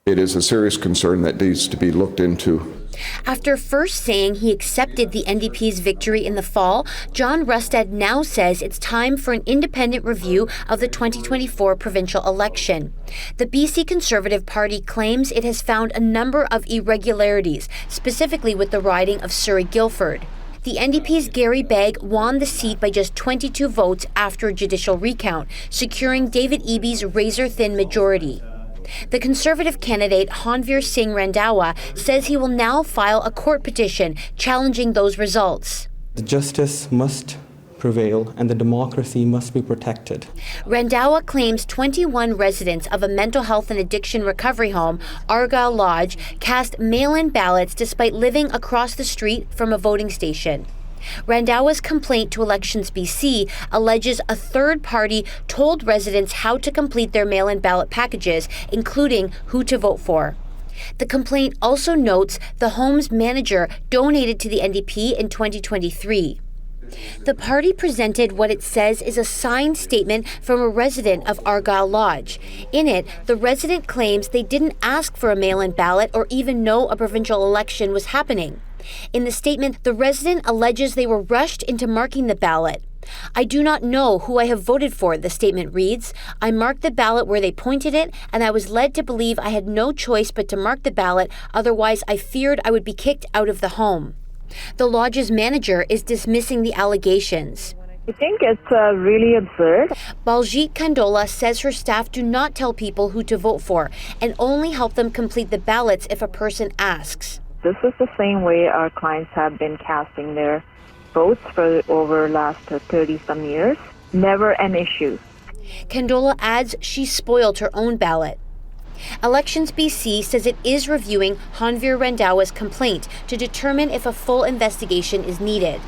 It is a serious concern that needs to be looked into. After first saying he accepted the NDP's victory in the fall, John Rustad now says it's time for an independent review of the 2024 provincial election. The BC Conservative Party claims it has found a number of irregularities, specifically with the riding of Surrey-Guildford. The NDP's Gary Begg won the seat by just 22 votes after a judicial recount, securing David Eby's razor-thin majority. The Conservative candidate Hanveer Singh Randhawa says he will now file a court petition challenging those results. The justice must prevail and the democracy must be protected. Randhawa claims 21 residents of a mental health and addiction recovery home, Argyle Lodge, cast mail-in ballots despite living across the street from a voting station. Randhawa's complaint to Elections BC alleges a third party told residents how to complete their mail-in ballot packages, including who to vote for. The complaint also notes the home's manager donated to the NDP in 2023. The party presented what it says is a signed statement from a resident of Argyle Lodge. In it, the resident claims they didn't ask for a mail-in ballot or even know a provincial election was happening. In the statement, the resident alleges they were rushed into marking the ballot. "I do not know who I have voted for," the statement reads. "I marked the ballot where they pointed it, and I was led to believe I had no choice but to mark the ballot, otherwise I feared I would be kicked out of the home." The lodge's manager is dismissing the allegations. I think it's really absurd. Baljit Kandola says her staff do not tell people who to vote for and only help them complete the ballots if a person asks. This is the same way our clients have been casting their votes for over last 30-some years. Never an issue. Kandola adds she spoiled her own ballot. Elections BC says it is reviewing Hanveer Randhawa's complaint to determine if a full investigation is needed.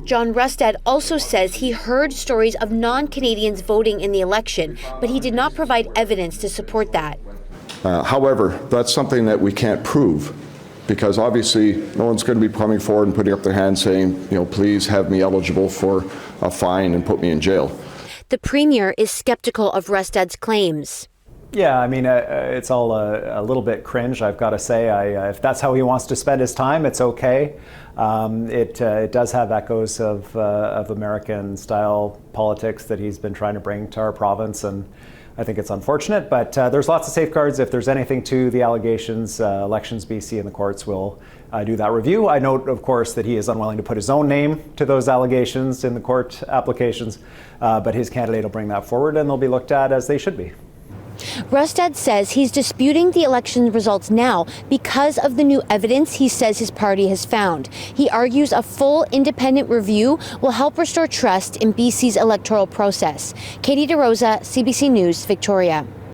John Rustad also says he heard stories of non-Canadians voting in the election, but he did not provide evidence to support that. However, that's something that we can't prove, because obviously no one's going to be coming forward and putting up their hand saying, please have me eligible for a fine and put me in jail. The Premier is skeptical of Rustad's claims. Yeah, I mean, it's all a little bit cringe, I've got to say. If that's how he wants to spend his time, it's okay. It does have echoes of American-style politics that he's been trying to bring to our province, and I think it's unfortunate, but there's lots of safeguards. If there's anything to the allegations, Elections BC and the courts will do that review. I note, of course, that he is unwilling to put his own name to those allegations in the court applications, but his candidate will bring that forward and they'll be looked at as they should be. Rustad says he's disputing the election results now because of the new evidence he says his party has found. He argues a full independent review will help restore trust in BC's electoral process. Katie DeRosa, CBC News, Victoria.